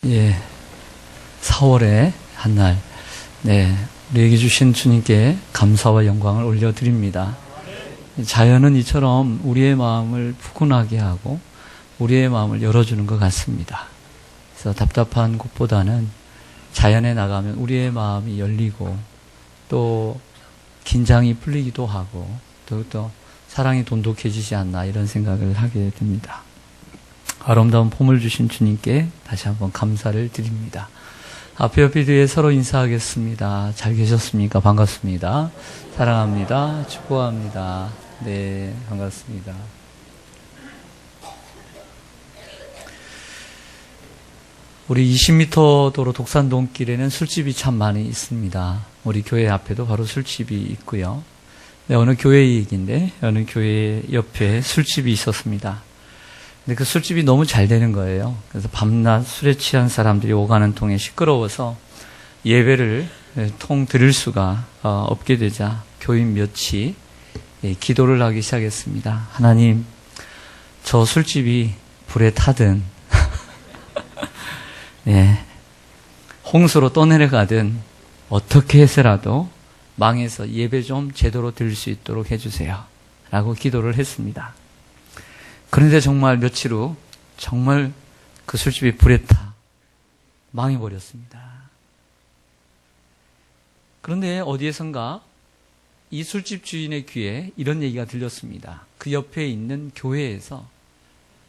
예, 4월의 한날, 우리에게 주신 주님께 감사와 영광을 올려드립니다. 자연은 이처럼 우리의 마음을 푸근하게 하고 우리의 마음을 열어주는 것 같습니다. 그래서 답답한 곳보다는 자연에 나가면 우리의 마음이 열리고 또 긴장이 풀리기도 하고 또 사랑이 돈독해지지 않나 이런 생각을 하게 됩니다. 아름다운 봄을 주신 주님께 다시 한번 감사를 드립니다. 앞에 옆에 뒤에 서로 인사하겠습니다. 잘 계셨습니까? 반갑습니다. 사랑합니다. 축복합니다. 네, 반갑습니다. 우리 20m 도로 독산동길에는 술집이 참 많이 있습니다. 우리 교회 앞에도 바로 술집이 있고요. 어느 교회 얘기인데 어느 교회 옆에 술집이 있었습니다. 근데 그 술집이 너무 잘 되는 거예요. 그래서 밤낮 술에 취한 사람들이 오가는 통에 시끄러워서 예배를 통 드릴 수가 없게 되자 교인 몇이 기도를 하기 시작했습니다. 하나님, 저 술집이 불에 타든 홍수로 떠내려가든 어떻게 해서라도 망해서 예배 좀 제대로 드릴 수 있도록 해주세요. 라고 기도를 했습니다. 그런데 정말 며칠 후 정말 그 술집이 불에 타 망해버렸습니다. 그런데 어디에선가 이 술집 주인의 귀에 이런 얘기가 들렸습니다. 그 옆에 있는 교회에서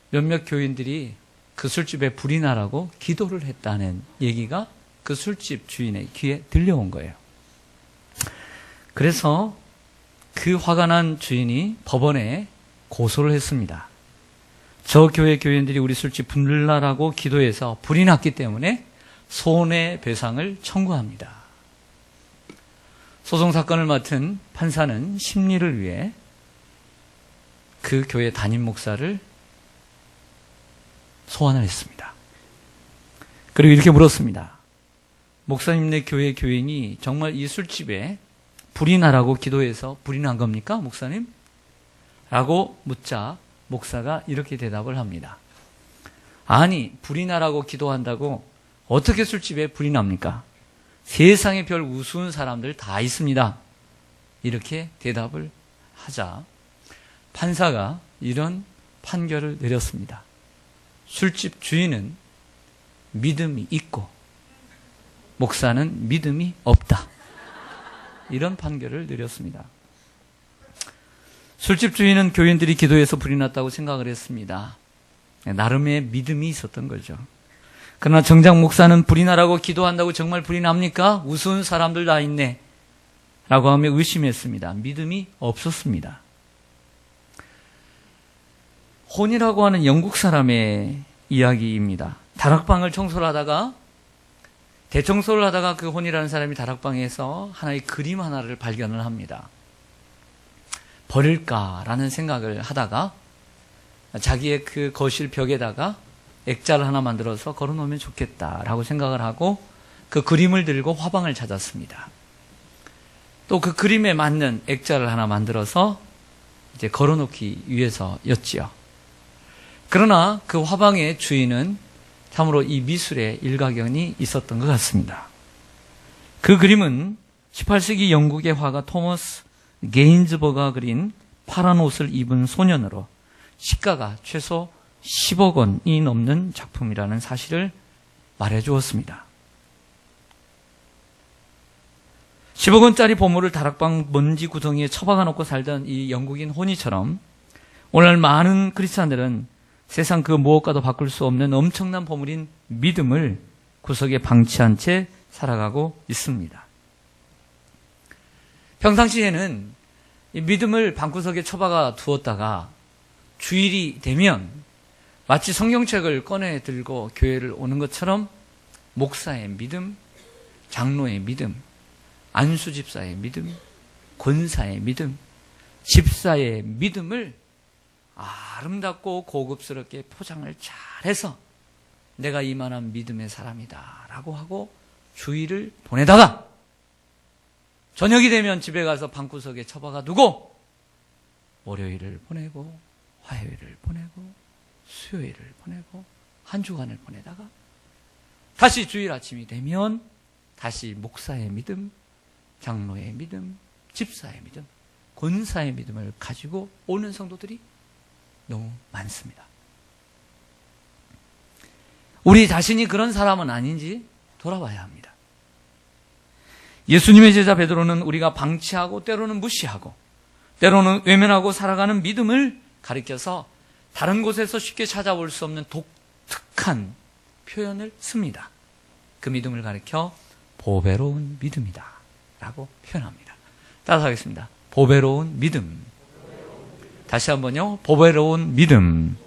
몇몇 교인들이 그 술집에 불이 나라고 기도를 했다는 얘기가 그 술집 주인의 귀에 들려온 거예요. 그래서 그 화가 난 주인이 법원에 고소를 했습니다. 저 교회 교인들이 우리 술집 불나라고 기도해서 불이 났기 때문에 손해배상을 청구합니다. 소송사건을 맡은 판사는 심리를 위해 그 교회 담임 목사를 소환을 했습니다. 그리고 이렇게 물었습니다. 목사님네 교회 교인이 정말 이 술집에 불이 나라고 기도해서 불이 난 겁니까, 목사님? 라고 묻자 목사가 이렇게 대답을 합니다. 아니, 불이 나라고 기도한다고 어떻게 술집에 불이 납니까? 세상에 별 우스운 사람들 다 있습니다. 이렇게 대답을 하자 판사가 이런 판결을 내렸습니다. 술집 주인은 믿음이 있고 목사는 믿음이 없다. 이런 판결을 내렸습니다. 술집 주인은 교인들이 기도해서 불이 났다고 생각을 했습니다. 나름의 믿음이 있었던 거죠. 그러나 정작 목사는 불이 나라고 기도한다고 정말 불이 납니까? 우스운 사람들 다 있네. 라고 하며 의심했습니다. 믿음이 없었습니다. 혼이라고 하는 영국 사람의 이야기입니다. 다락방을 청소를 하다가 대청소를 하다가 그 혼이라는 사람이 다락방에서 하나의 그림 하나를 발견을 합니다. 버릴까라는 생각을 하다가 자기의 그 거실 벽에다가 액자를 하나 만들어서 걸어놓으면 좋겠다라고 생각을 하고 그 그림을 들고 화방을 찾았습니다. 또 그 그림에 맞는 액자를 하나 만들어서 이제 걸어놓기 위해서였지요. 그러나 그 화방의 주인은 참으로 이 미술에 일가견이 있었던 것 같습니다. 그 그림은 18세기 영국의 화가 토머스 게인즈버가 그린 파란 옷을 입은 소년으로 시가가 최소 10억 원이 넘는 작품이라는 사실을 말해주었습니다. 10억 원짜리 보물을 다락방 먼지 구덩이에 처박아 놓고 살던 이 영국인 호니처럼 오늘 많은 크리스찬들은 세상 그 무엇과도 바꿀 수 없는 엄청난 보물인 믿음을 구석에 방치한 채 살아가고 있습니다. 평상시에는 이 믿음을 방구석에 처박아 두었다가 주일이 되면 마치 성경책을 꺼내 들고 교회를 오는 것처럼 목사의 믿음, 장로의 믿음, 안수집사의 믿음, 권사의 믿음, 집사의 믿음을 아름답고 고급스럽게 포장을 잘해서 내가 이만한 믿음의 사람이다 라고 하고 주일을 보내다가 저녁이 되면 집에 가서 방구석에 처박아 두고 월요일을 보내고 화요일을 보내고 수요일을 보내고 한 주간을 보내다가 다시 주일 아침이 되면 다시 목사의 믿음, 장로의 믿음, 집사의 믿음, 권사의 믿음을 가지고 오는 성도들이 너무 많습니다. 우리 자신이 그런 사람은 아닌지 돌아봐야 합니다. 예수님의 제자 베드로는 우리가 방치하고 때로는 무시하고 때로는 외면하고 살아가는 믿음을 가리켜서 다른 곳에서 쉽게 찾아볼 수 없는 독특한 표현을 씁니다. 그 믿음을 가리켜 보배로운 믿음이다 라고 표현합니다. 따라하겠습니다. 보배로운 믿음. 다시 한번요. 보배로운 믿음.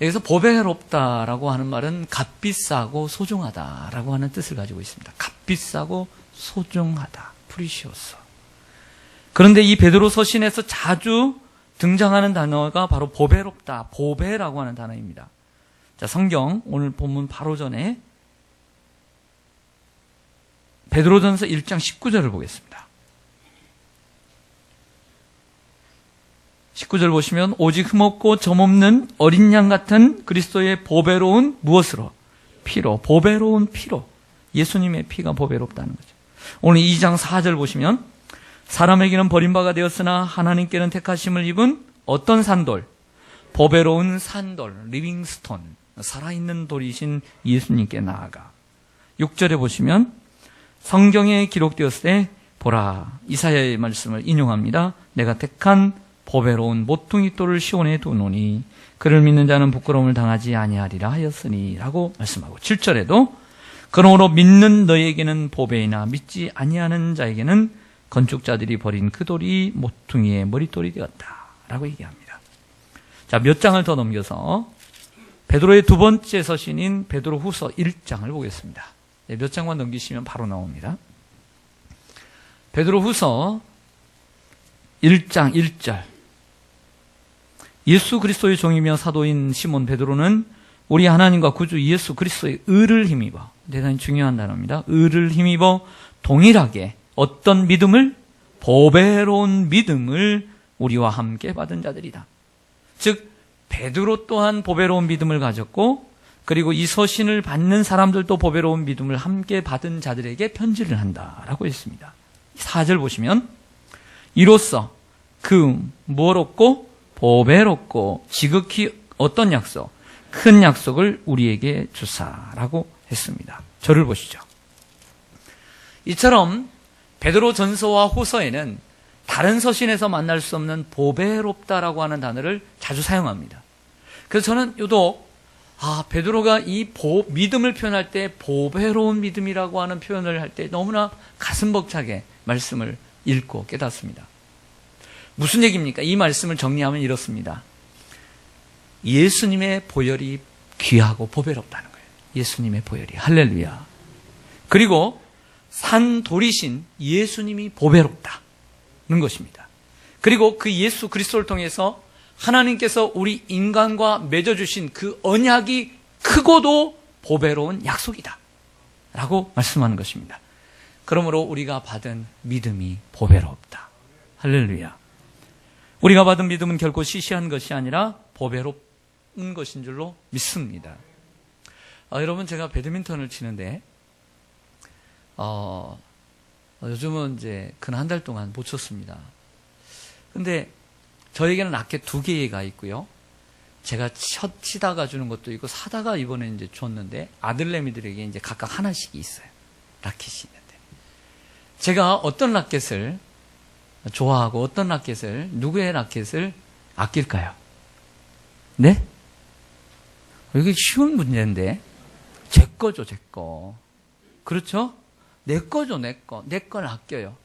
여기서 보배롭다라고 하는 말은 값비싸고 소중하다라고 하는 뜻을 가지고 있습니다. 값비싸고 소중하다. 프리시오스. 그런데 이 베드로 서신에서 자주 등장하는 단어가 바로 보배롭다, 보배라고 하는 단어입니다. 자, 성경 오늘 본문 바로 전에 베드로전서 1장 19절을 보겠습니다. 19절 보시면 오직 흠없고 점없는 어린 양 같은 그리스도의 보배로운 무엇으로? 피로, 보배로운 피로. 예수님의 피가 보배롭다는 거죠. 오늘 2장 4절 보시면 사람에게는 버림바가 되었으나 하나님께는 택하심을 입은 어떤 산돌? 보배로운 산돌, 리빙스톤, 살아있는 돌이신 예수님께 나아가. 6절에 보시면 성경에 기록되었을 때 보라, 이사야의 말씀을 인용합니다. 내가 택한 보배로운 모퉁이 돌을 시온에 두노니 그를 믿는 자는 부끄러움을 당하지 아니하리라 하였으니 라고 말씀하고 7절에도 그러므로 믿는 너에게는 보배이나 믿지 아니하는 자에게는 건축자들이 버린 그 돌이 모퉁이의 머릿돌이 되었다 라고 얘기합니다. 자, 몇 장을 더 넘겨서 베드로의 두 번째 서신인 베드로 후서 1장을 보겠습니다. 네, 몇 장만 넘기시면 바로 나옵니다. 베드로 후서 1장 1절. 예수 그리스도의 종이며 사도인 시몬 베드로는 우리 하나님과 구주 예수 그리스도의 의를 힘입어, 대단히 중요한 단어입니다. 의를 힘입어 동일하게 어떤 믿음을? 보배로운 믿음을 우리와 함께 받은 자들이다. 즉 베드로 또한 보배로운 믿음을 가졌고 그리고 이 서신을 받는 사람들도 보배로운 믿음을 함께 받은 자들에게 편지를 한다라고 했습니다. 4절 보시면 이로써 그 뭐롭고 보배롭고 지극히 어떤 약속? 큰 약속을 우리에게 주사라고 했습니다. 저를 보시죠. 이처럼 베드로 전서와 후서에는 다른 서신에서 만날 수 없는 보배롭다라고 하는 단어를 자주 사용합니다. 그래서 저는 유독 베드로가 이 믿음을 표현할 때 보배로운 믿음이라고 하는 표현을 할 때 너무나 가슴 벅차게 말씀을 읽고 깨닫습니다. 무슨 얘기입니까? 이 말씀을 정리하면 이렇습니다. 예수님의 보혈이 귀하고 보배롭다는 거예요. 예수님의 보혈이. 할렐루야. 그리고 산돌이신 예수님이 보배롭다는 것입니다. 그리고 그 예수 그리스도를 통해서 하나님께서 우리 인간과 맺어주신 그 언약이 크고도 보배로운 약속이다 라고 말씀하는 것입니다. 그러므로 우리가 받은 믿음이 보배롭다. 할렐루야. 우리가 받은 믿음은 결코 시시한 것이 아니라 보배로운 것인 줄로 믿습니다. 여러분, 제가 배드민턴을 치는데 요즘은 이제 근 한 달 동안 못 쳤습니다. 근데 저에게는 라켓 2개가 있고요. 제가 치다가 주는 것도 있고 사다가 이번에 이제 줬는데 아들내미들에게 이제 각각 하나씩 있어요. 라켓이 있는데 제가 어떤 라켓을 좋아하고 어떤 라켓을, 누구의 라켓을 아낄까요? 네? 이게 쉬운 문제인데 제 거죠, 제 거. 그렇죠? 내 거죠, 내 거. 내 걸 아껴요.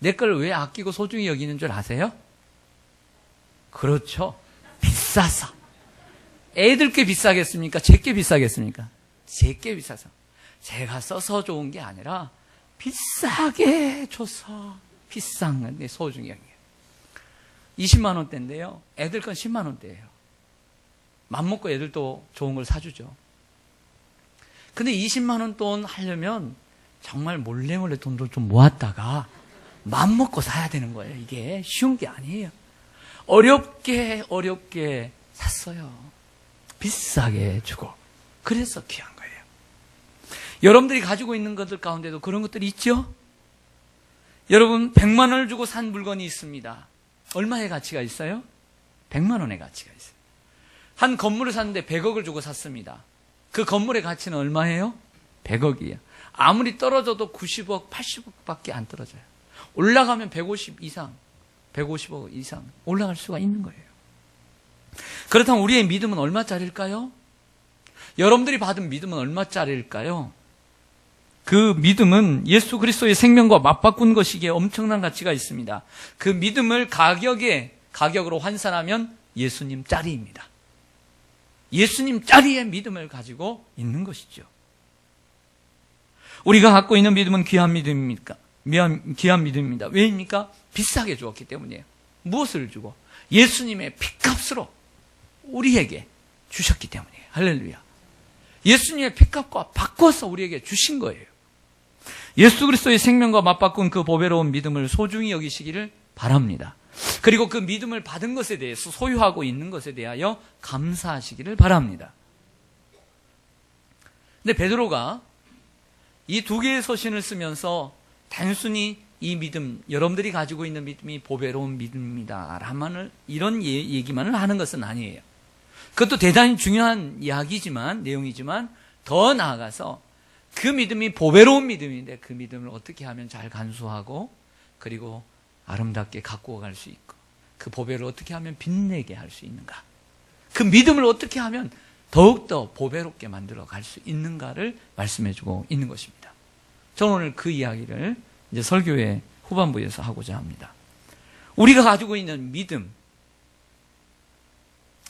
내 걸 왜 아끼고 소중히 여기는 줄 아세요? 그렇죠. 비싸서. 애들께 비싸겠습니까? 제게 비싸겠습니까? 제게 비싸서. 제가 써서 좋은 게 아니라 비싸게 줘서 비싼 건데 소중히 여기요. 20만 원대인데요. 애들 건 10만 원대예요. 맘먹고 애들도 좋은 걸 사주죠. 근데 20만 원 돈 하려면 정말 몰래 돈도 좀 모았다가 맘먹고 사야 되는 거예요. 이게 쉬운 게 아니에요. 어렵게 샀어요. 비싸게 주고. 그래서 귀한 거예요. 여러분들이 가지고 있는 것들 가운데도 그런 것들이 있죠? 여러분 100만 원을 주고 산 물건이 있습니다. 얼마의 가치가 있어요? 100만 원의 가치가 있어요. 한 건물을 샀는데 100억을 주고 샀습니다. 그 건물의 가치는 얼마예요? 100억이에요. 아무리 떨어져도 90억, 80억밖에 안 떨어져요. 올라가면 150 이상, 150억 이상 올라갈 수가 있는 거예요. 그렇다면 우리의 믿음은 얼마짜리일까요? 여러분들이 받은 믿음은 얼마짜리일까요? 그 믿음은 예수 그리스도의 생명과 맞바꾼 것이기에 엄청난 가치가 있습니다. 그 믿음을 가격으로 환산하면 예수님 짜리입니다. 예수님 짜리의 믿음을 가지고 있는 것이죠. 우리가 갖고 있는 믿음은 귀한 믿음입니까? 귀한 믿음입니다. 왜입니까? 비싸게 주었기 때문이에요. 무엇을 주고? 예수님의 피값으로 우리에게 주셨기 때문이에요. 할렐루야. 예수님의 피값과 바꿔서 우리에게 주신 거예요. 예수 그리스도의 생명과 맞바꾼 그 보배로운 믿음을 소중히 여기시기를 바랍니다. 그리고 그 믿음을 받은 것에 대해서 소유하고 있는 것에 대하여 감사하시기를 바랍니다. 근데 베드로가 이 두 개의 서신을 쓰면서 단순히 이 믿음, 여러분들이 가지고 있는 믿음이 보배로운 믿음입니다 라는 이런 얘기만을 하는 것은 아니에요. 그것도 대단히 중요한 이야기지만, 내용이지만 더 나아가서 그 믿음이 보배로운 믿음인데 그 믿음을 어떻게 하면 잘 간수하고 그리고 아름답게 갖고 갈 수 있고 그 보배를 어떻게 하면 빛내게 할 수 있는가, 그 믿음을 어떻게 하면 더욱더 보배롭게 만들어 갈 수 있는가를 말씀해주고 있는 것입니다. 저는 오늘 그 이야기를 이제 설교의 후반부에서 하고자 합니다. 우리가 가지고 있는 믿음,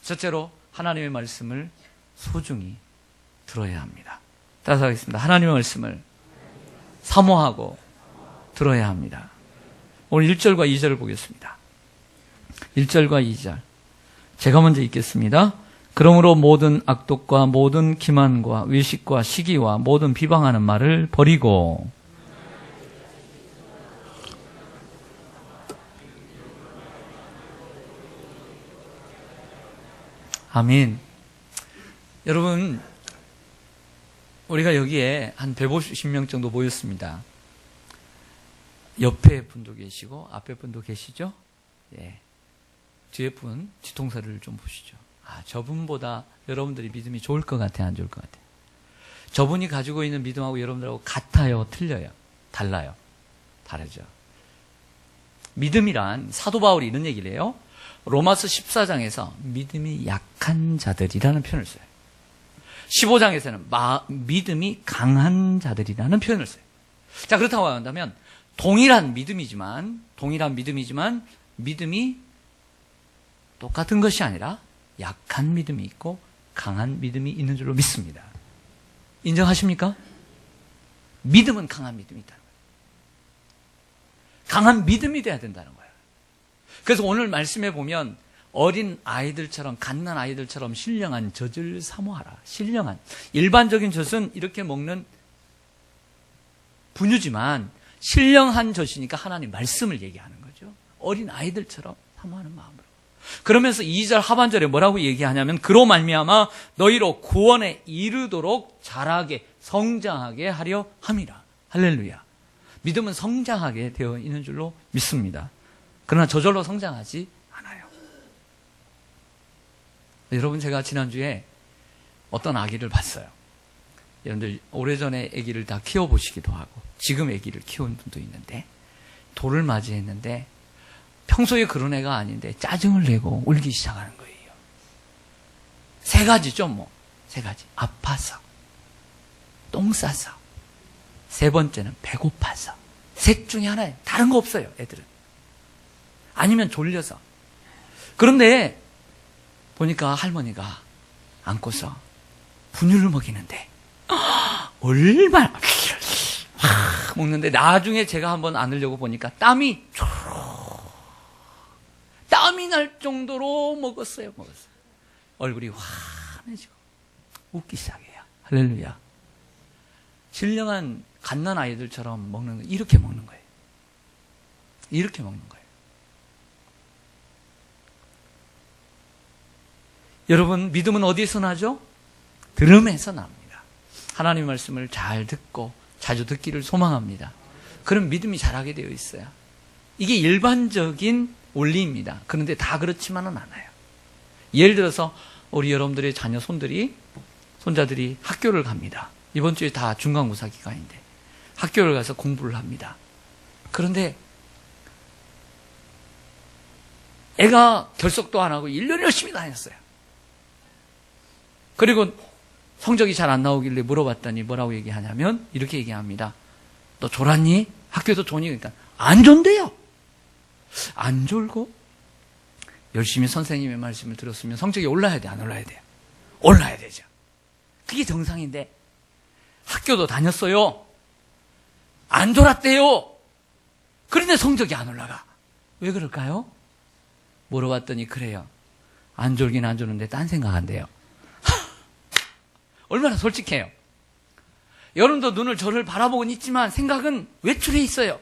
첫째로 하나님의 말씀을 소중히 들어야 합니다. 따라서 하겠습니다. 하나님의 말씀을 사모하고 들어야 합니다. 오늘 1절과 2절을 보겠습니다. 1절과 2절 제가 먼저 읽겠습니다. 그러므로 모든 악독과 모든 기만과 외식과 시기와 모든 비방하는 말을 버리고 아멘. 여러분, 우리가 여기에 한 150명 정도 모였습니다. 옆에 분도 계시고 앞에 분도 계시죠? 예. 뒤에 분 뒤통수를 좀 보시죠. 아, 저분보다 여러분들이 믿음이 좋을 것 같아요, 안 좋을 것 같아요? 저분이 가지고 있는 믿음하고 여러분들하고 같아요, 틀려요? 달라요? 다르죠. 믿음이란 사도 바울이 이런 얘기를 해요. 로마서 14장에서 믿음이 약한 자들이라는 표현을 써요. 15장에서는 믿음이 강한 자들이라는 표현을 써요. 자, 그렇다고 한다면 동일한 믿음이지만 믿음이 똑같은 것이 아니라 약한 믿음이 있고 강한 믿음이 있는 줄로 믿습니다. 인정하십니까? 믿음은 강한 믿음이 있다는 거예요. 강한 믿음이 돼야 된다는 거예요. 그래서 오늘 말씀에 보면 어린 아이들처럼, 갓난 아이들처럼 신령한 젖을 사모하라. 신령한. 일반적인 젖은 이렇게 먹는 분유지만 신령한 젖이니까 하나님 말씀을 얘기하는 거죠. 어린 아이들처럼 사모하는 마음으로. 그러면서 2절 하반절에 뭐라고 얘기하냐면 그로 말미암아 너희로 구원에 이르도록 자라게 성장하게 하려 함이라. 할렐루야. 믿음은 성장하게 되어 있는 줄로 믿습니다. 그러나 저절로 성장하지 않아요. 여러분, 제가 지난주에 어떤 아기를 봤어요. 여러분들 오래전에 아기를 다 키워보시기도 하고 지금 아기를 키운 분도 있는데 돌을 맞이했는데 평소에 그런 애가 아닌데 짜증을 내고 울기 시작하는 거예요. 세 가지죠, 뭐. 세 가지. 아파서, 똥 싸서, 세 번째는 배고파서. 셋 중에 하나예요. 다른 거 없어요, 애들은. 아니면 졸려서. 그런데 보니까 할머니가 안고서 분유를 먹이는데 얼마나 먹는데 나중에 제가 한번 안으려고 보니까 땀이 날 정도로 먹었어요. 얼굴이 환해지고 웃기 시작해요. 할렐루야. 신령한 갓난 아이들처럼 먹는 거, 이렇게 먹는 거예요. 이렇게 먹는 거예요. 여러분, 믿음은 어디에서 나죠? 들음에서 납니다. 하나님의 말씀을 잘 듣고 자주 듣기를 소망합니다. 그럼 믿음이 자라게 되어 있어요. 이게 일반적인 원리입니다. 그런데 다 그렇지만은 않아요. 예를 들어서 우리 여러분들의 자녀 손자들이 학교를 갑니다. 이번 주에 다 중간고사 기간인데 학교를 가서 공부를 합니다. 그런데 애가 결석도 안 하고 1년 열심히 다녔어요. 그리고 성적이 잘 안 나오길래 물어봤더니 뭐라고 얘기하냐면 이렇게 얘기합니다. 너 졸았니? 학교에서 졸니? 그러니까 안 졸대요. 안 졸고 열심히 선생님의 말씀을 들었으면 성적이 올라야 돼, 안 올라야 돼요? 올라야 되죠. 그게 정상인데 학교도 다녔어요. 안 졸았대요. 그런데 성적이 안 올라가. 왜 그럴까요? 물어봤더니 그래요. 안 졸긴 안 졸는데 딴 생각한대요. 얼마나 솔직해요. 여러분도 눈을 저를 바라보고는 있지만 생각은 외출해 있어요.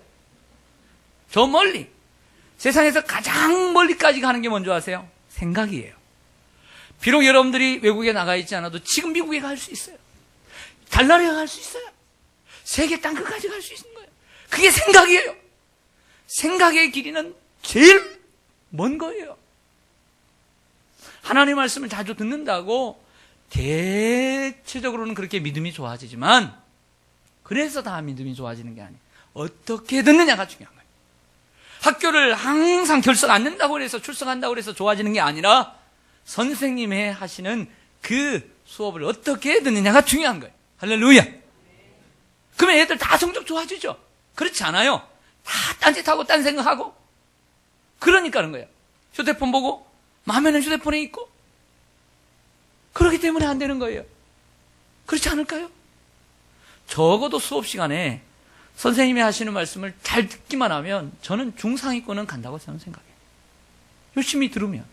저 멀리. 세상에서 가장 멀리까지 가는 게 뭔지 아세요? 생각이에요. 비록 여러분들이 외국에 나가 있지 않아도 지금 미국에 갈 수 있어요. 달나라에 갈 수 있어요. 세계 땅끝까지 갈 수 있는 거예요. 그게 생각이에요. 생각의 길이는 제일 먼 거예요. 하나님의 말씀을 자주 듣는다고 대체적으로는 그렇게 믿음이 좋아지지만 그래서 다 믿음이 좋아지는 게 아니에요. 어떻게 듣느냐가 중요한 거예요. 학교를 항상 결석 안 낸다고 해서 출석한다고 해서 좋아지는 게 아니라 선생님의 하시는 그 수업을 어떻게 듣느냐가 중요한 거예요. 할렐루야. 그러면 애들 다 성적 좋아지죠. 그렇지 않아요. 다 딴짓하고 딴 생각하고 그러니까 그런 거예요. 휴대폰 보고 마음에는 휴대폰에 있고 그렇기 때문에 안 되는 거예요. 그렇지 않을까요? 적어도 수업 시간에 선생님이 하시는 말씀을 잘 듣기만 하면 저는 중상위권은 간다고 저는 생각해요. 열심히 들으면.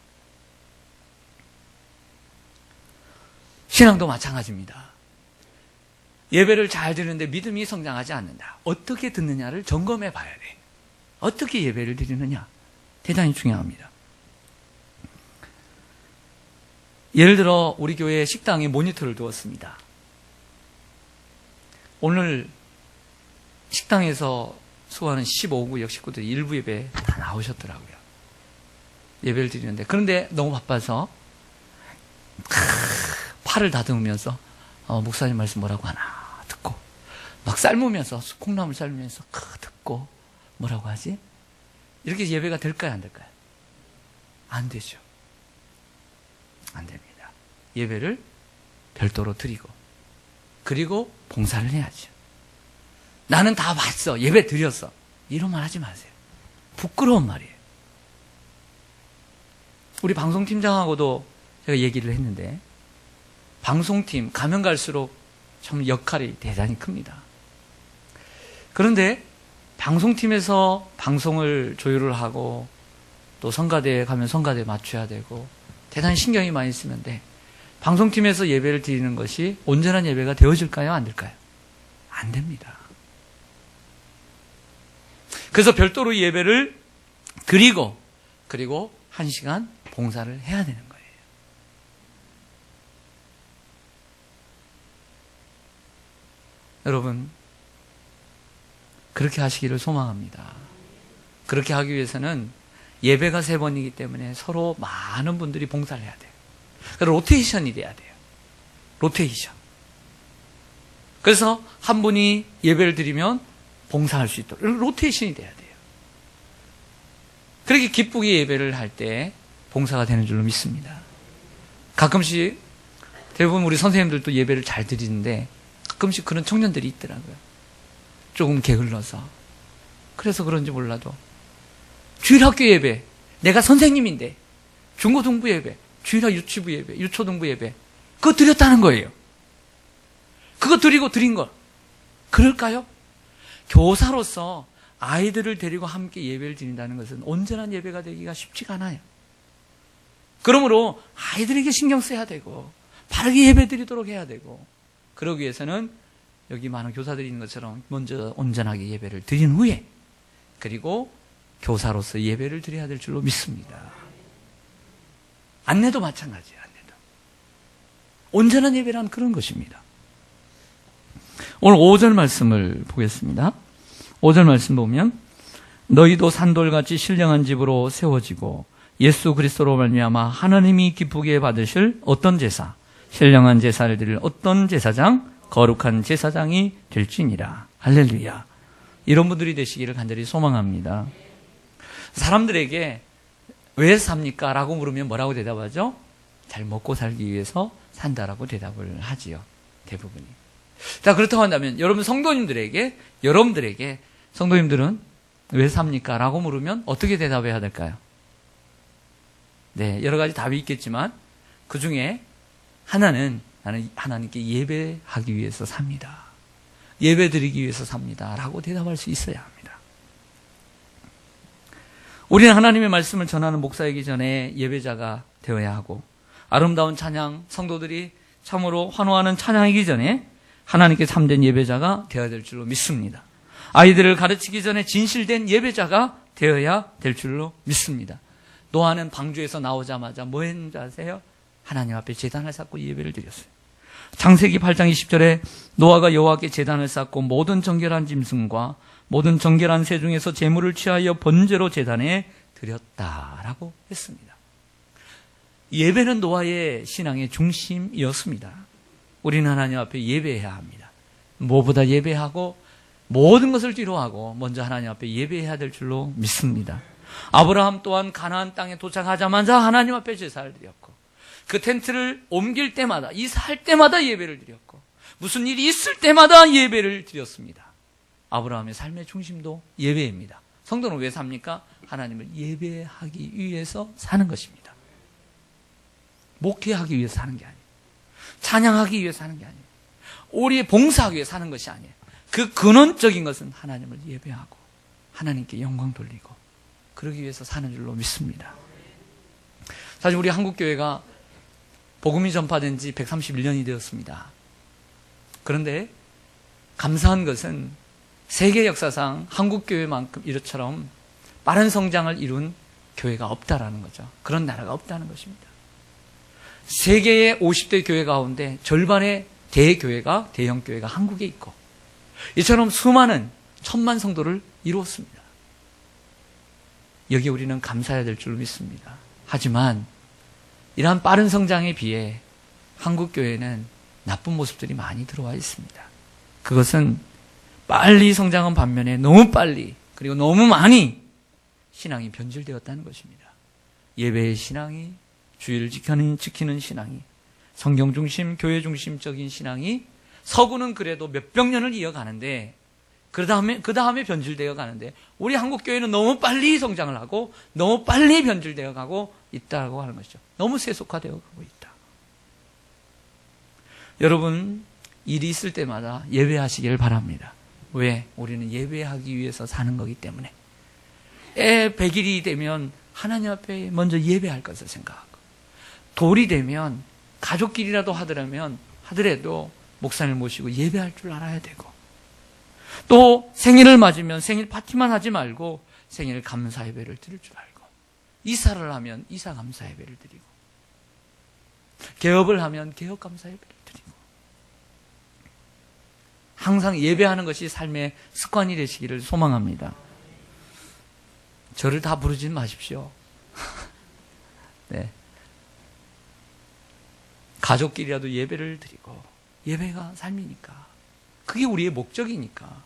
신앙도 마찬가지입니다. 예배를 잘 드리는데 믿음이 성장하지 않는다. 어떻게 듣느냐를 점검해 봐야 돼. 어떻게 예배를 드리느냐. 대단히 중요합니다. 예를 들어 우리 교회 식당에 모니터를 두었습니다. 오늘 식당에서 수고하는 15구 역식구들 일부 예배 다 나오셨더라고요. 예배를 드리는데 그런데 너무 바빠서 팔을 다듬으면서 목사님 말씀 뭐라고 하나 듣고 막 삶으면서 콩나물 삶으면서 듣고 뭐라고 하지? 이렇게 예배가 될까요? 안 될까요? 안 되죠. 안 됩니다. 예배를 별도로 드리고 그리고 봉사를 해야죠. 나는 다 봤어. 예배 드렸어. 이런 말 하지 마세요. 부끄러운 말이에요. 우리 방송팀장하고도 제가 얘기를 했는데 방송팀 가면 갈수록 참 역할이 대단히 큽니다. 그런데 방송팀에서 방송을 조율을 하고 또 성가대에 가면 성가대에 맞춰야 되고 대단히 신경이 많이 쓰는데 방송팀에서 예배를 드리는 것이 온전한 예배가 되어질까요? 안 될까요? 안 됩니다. 그래서 별도로 예배를 드리고 그리고 1시간 봉사를 해야 되는 거예요. 여러분 그렇게 하시기를 소망합니다. 그렇게 하기 위해서는 예배가 3번이기 때문에 서로 많은 분들이 봉사를 해야 돼요. 로테이션이 돼야 돼요. 로테이션. 그래서 한 분이 예배를 드리면 봉사할 수 있도록 로테이션이 돼야 돼요. 그렇게 기쁘게 예배를 할 때 봉사가 되는 줄로 믿습니다. 가끔씩 대부분 우리 선생님들도 예배를 잘 드리는데 가끔씩 그런 청년들이 있더라고요. 조금 게을러서. 그래서 그런지 몰라도 주일학교 예배, 내가 선생님인데 중고등부 예배, 주일학 유치부 예배, 유초등부 예배 그거 드렸다는 거예요. 그거 드리고 드린 거 그럴까요? 교사로서 아이들을 데리고 함께 예배를 드린다는 것은 온전한 예배가 되기가 쉽지가 않아요. 그러므로 아이들에게 신경 써야 되고 바르게 예배 드리도록 해야 되고 그러기 위해서는 여기 많은 교사들이 있는 것처럼 먼저 온전하게 예배를 드린 후에 그리고 교사로서 예배를 드려야 될 줄로 믿습니다. 안내도 마찬가지예요. 안내도. 온전한 예배란 그런 것입니다. 오늘 5절 말씀을 보겠습니다. 5절 말씀 보면 너희도 산돌같이 신령한 집으로 세워지고 예수 그리스도로 말미암아 하나님이 기쁘게 받으실 어떤 제사, 신령한 제사를 드릴 어떤 제사장, 거룩한 제사장이 될지니라. 할렐루야. 이런 분들이 되시기를 간절히 소망합니다. 사람들에게 왜 삽니까? 라고 물으면 뭐라고 대답하죠? 잘 먹고 살기 위해서 산다라고 대답을 하지요. 대부분이. 자, 그렇다고 한다면 여러분 여러분들에게 성도님들은 왜 삽니까? 라고 물으면 어떻게 대답해야 될까요? 네, 여러 가지 답이 있겠지만 그 중에 하나는 나는 하나님께 예배하기 위해서 삽니다. 예배 드리기 위해서 삽니다. 라고 대답할 수 있어야 합니다. 우리는 하나님의 말씀을 전하는 목사이기 전에 예배자가 되어야 하고 아름다운 찬양, 성도들이 참으로 환호하는 찬양이기 전에 하나님께 참된 예배자가 되어야 될 줄로 믿습니다. 아이들을 가르치기 전에 진실된 예배자가 되어야 될 줄로 믿습니다. 노아는 방주에서 나오자마자 뭐 했는지 아세요? 하나님 앞에 제단을 쌓고 예배를 드렸어요. 창세기 8장 20절에 노아가 여호와께 제단을 쌓고 모든 정결한 짐승과 모든 정결한 새 중에서 제물을 취하여 번제로 제단에 드렸다라고 했습니다. 예배는 노아의 신앙의 중심이었습니다. 우리는 하나님 앞에 예배해야 합니다. 무엇보다 예배하고 모든 것을 뒤로하고 먼저 하나님 앞에 예배해야 될 줄로 믿습니다. 아브라함 또한 가나안 땅에 도착하자마자 하나님 앞에 제사를 드렸고 그 텐트를 옮길 때마다 이사할 때마다 예배를 드렸고 무슨 일이 있을 때마다 예배를 드렸습니다. 아브라함의 삶의 중심도 예배입니다. 성도는 왜 삽니까? 하나님을 예배하기 위해서 사는 것입니다. 목회하기 위해서 사는 게 아니에요. 찬양하기 위해서 사는 게 아니에요. 우리의 봉사하기 위해서 사는 것이 아니에요. 그 근원적인 것은 하나님을 예배하고 하나님께 영광 돌리고 그러기 위해서 사는 줄로 믿습니다. 사실 우리 한국교회가 복음이 전파된 지 131년이 되었습니다. 그런데 감사한 것은 세계 역사상 한국교회만큼 이처럼 빠른 성장을 이룬 교회가 없다라는 거죠. 그런 나라가 없다는 것입니다. 세계의 50대 교회 가운데 절반의 대교회가, 대형교회가 한국에 있고 이처럼 수많은 천만 성도를 이루었습니다. 여기에 우리는 감사해야 될 줄 믿습니다. 하지만 이러한 빠른 성장에 비해 한국교회는 나쁜 모습들이 많이 들어와 있습니다. 그것은 빨리 성장한 반면에 너무 빨리 그리고 너무 많이 신앙이 변질되었다는 것입니다. 예배의 신앙이, 주의를 지키는 신앙이, 성경 중심, 교회 중심적인 신앙이 서구는 그래도 몇백 년을 이어가는데 그 다음에 변질되어 가는데 우리 한국교회는 너무 빨리 성장을 하고 너무 빨리 변질되어 가고 있다고 하는 것이죠. 너무 세속화되어 가고 있다. 여러분 일이 있을 때마다 예배하시길 바랍니다. 왜? 우리는 예배하기 위해서 사는 거기 때문에. 100일이 되면 하나님 앞에 먼저 예배할 것을 생각하고 돌이 되면 가족끼리라도 하더라도 목사님을 모시고 예배할 줄 알아야 되고 또 생일을 맞으면 생일 파티만 하지 말고 생일 감사 예배를 드릴 줄 알고 이사를 하면 이사 감사 예배를 드리고 개업을 하면 개업 감사 예배를 드리고 항상 예배하는 것이 삶의 습관이 되시기를 소망합니다. 저를 다 부르지 마십시오. 네. 가족끼리라도 예배를 드리고 예배가 삶이니까 그게 우리의 목적이니까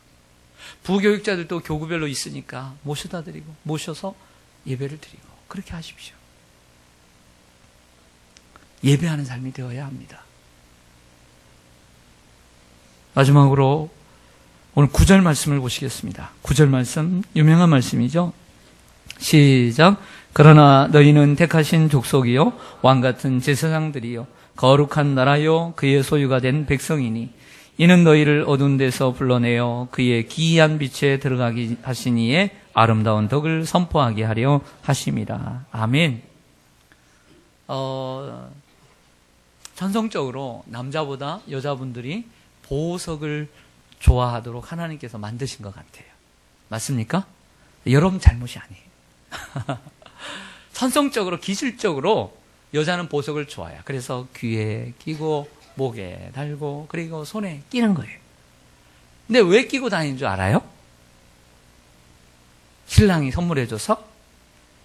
부교육자들도 교구별로 있으니까 모셔다 드리고 모셔서 예배를 드리고 그렇게 하십시오. 예배하는 삶이 되어야 합니다. 마지막으로 오늘 9절 말씀을 보시겠습니다. 9절 말씀 유명한 말씀이죠. 시작. 그러나 너희는 택하신 족속이요 왕같은 제사장들이요 거룩한 나라요 그의 소유가 된 백성이니 이는 너희를 어두운 데서 불러내어 그의 기이한 빛에 들어가게 하시니에 아름다운 덕을 선포하게 하려 하심이라. 아멘. 전성적으로 남자보다 여자분들이 보석을 좋아하도록 하나님께서 만드신 것 같아요. 맞습니까? 여러분 잘못이 아니에요. 선성적으로 기술적으로 여자는 보석을 좋아해요. 그래서 귀에 끼고 목에 달고 그리고 손에 끼는 거예요. 근데 왜 끼고 다니는 줄 알아요? 신랑이 선물해줘서?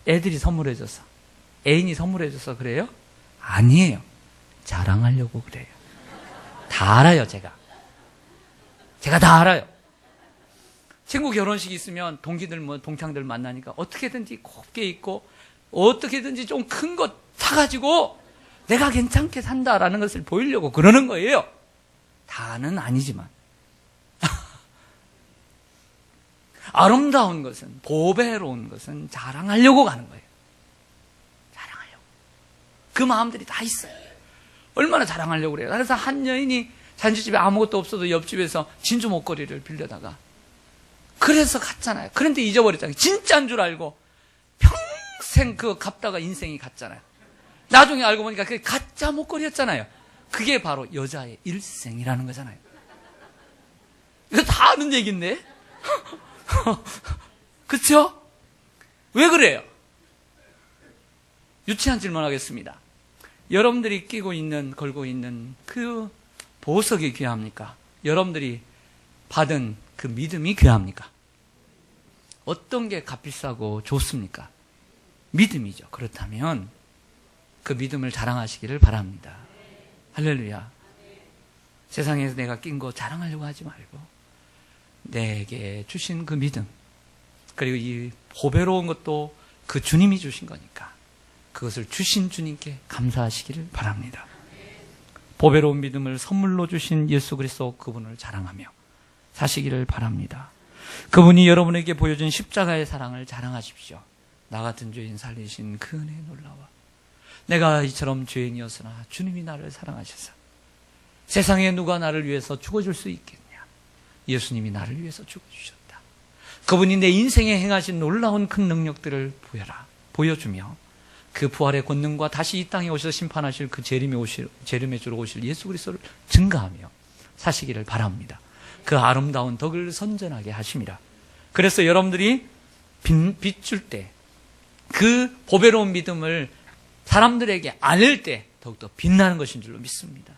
애들이 선물해줘서? 애인이 선물해줘서 그래요? 아니에요. 자랑하려고 그래요. 다 알아요, 제가. 제가 다 알아요. 친구 결혼식 있으면 동기들, 동창들 만나니까 어떻게든지 곱게 입고 어떻게든지 좀 큰 것 사가지고 내가 괜찮게 산다라는 것을 보이려고 그러는 거예요. 다는 아니지만. 아름다운 것은, 보배로운 것은 자랑하려고 가는 거예요. 자랑하려고. 그 마음들이 다 있어요. 얼마나 자랑하려고 그래요. 그래서 한 여인이 잔치집에 아무것도 없어도 옆집에서 진주 목걸이를 빌려다가 그래서 갔잖아요. 그런데 잊어버렸잖아요. 진짜인 줄 알고 평생 그거 갚다가 인생이 갔잖아요. 나중에 알고 보니까 그게 가짜 목걸이였잖아요. 그게 바로 여자의 일생이라는 거잖아요. 이거 다 아는 얘기인데? 그렇죠? 왜 그래요? 유치한 질문 하겠습니다. 여러분들이 끼고 있는, 걸고 있는 그 보석이 귀합니까? 여러분들이 받은 그 믿음이 귀합니까? 어떤 게 값비싸고 좋습니까? 믿음이죠. 그렇다면 그 믿음을 자랑하시기를 바랍니다. 할렐루야. 세상에서 내가 낀 거 자랑하려고 하지 말고 내게 주신 그 믿음, 그리고 이 보배로운 것도 그 주님이 주신 거니까 그것을 주신 주님께 감사하시기를 바랍니다. 보배로운 믿음을 선물로 주신 예수 그리스도 그분을 자랑하며 사시기를 바랍니다. 그분이 여러분에게 보여준 십자가의 사랑을 자랑하십시오. 나 같은 죄인 살리신 그 은혜에 놀라워. 내가 이처럼 죄인이었으나 주님이 나를 사랑하셔서 세상에 누가 나를 위해서 죽어줄 수 있겠냐. 예수님이 나를 위해서 죽어주셨다. 그분이 내 인생에 행하신 놀라운 큰 능력들을 보여주며 그 부활의 권능과 다시 이 땅에 오셔서 심판하실 그 재림에 주러 오실 예수 그리스도를 증거하며 사시기를 바랍니다. 그 아름다운 덕을 선전하게 하심이라. 그래서 여러분들이 비출 때 그 보배로운 믿음을 사람들에게 알릴 때 더욱더 빛나는 것인 줄로 믿습니다.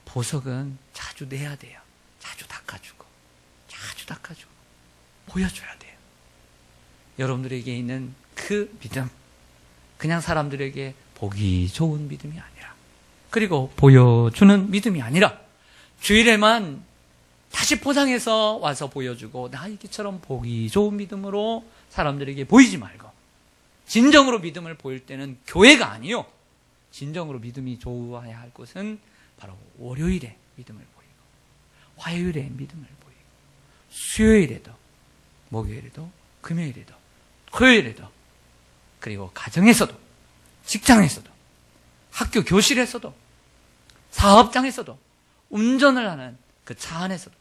보석은 자주 내야 돼요. 자주 닦아주고 보여줘야 돼요. 여러분들에게 있는 그 믿음, 그냥 사람들에게 보기 좋은 믿음이 아니라, 그리고 보여주는 믿음이 아니라 주일에만 다시 포장해서 와서 보여주고 나이기처럼 보기 좋은 믿음으로 사람들에게 보이지 말고, 진정으로 믿음을 보일 때는 교회가 아니요, 진정으로 믿음이 좋아야 할 곳은 바로 월요일에 믿음을 보이고, 화요일에 믿음을 보이고, 수요일에도, 목요일에도, 금요일에도, 토요일에도, 그리고 가정에서도, 직장에서도, 학교 교실에서도, 사업장에서도, 운전을 하는 그 차 안에서도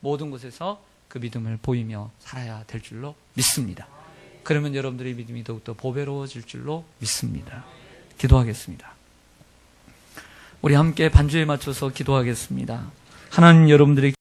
모든 곳에서 그 믿음을 보이며 살아야 될 줄로 믿습니다. 그러면 여러분들의 믿음이 더욱더 보배로워질 줄로 믿습니다. 기도하겠습니다. 우리 함께 반주에 맞춰서 기도하겠습니다. 하나님, 여러분들의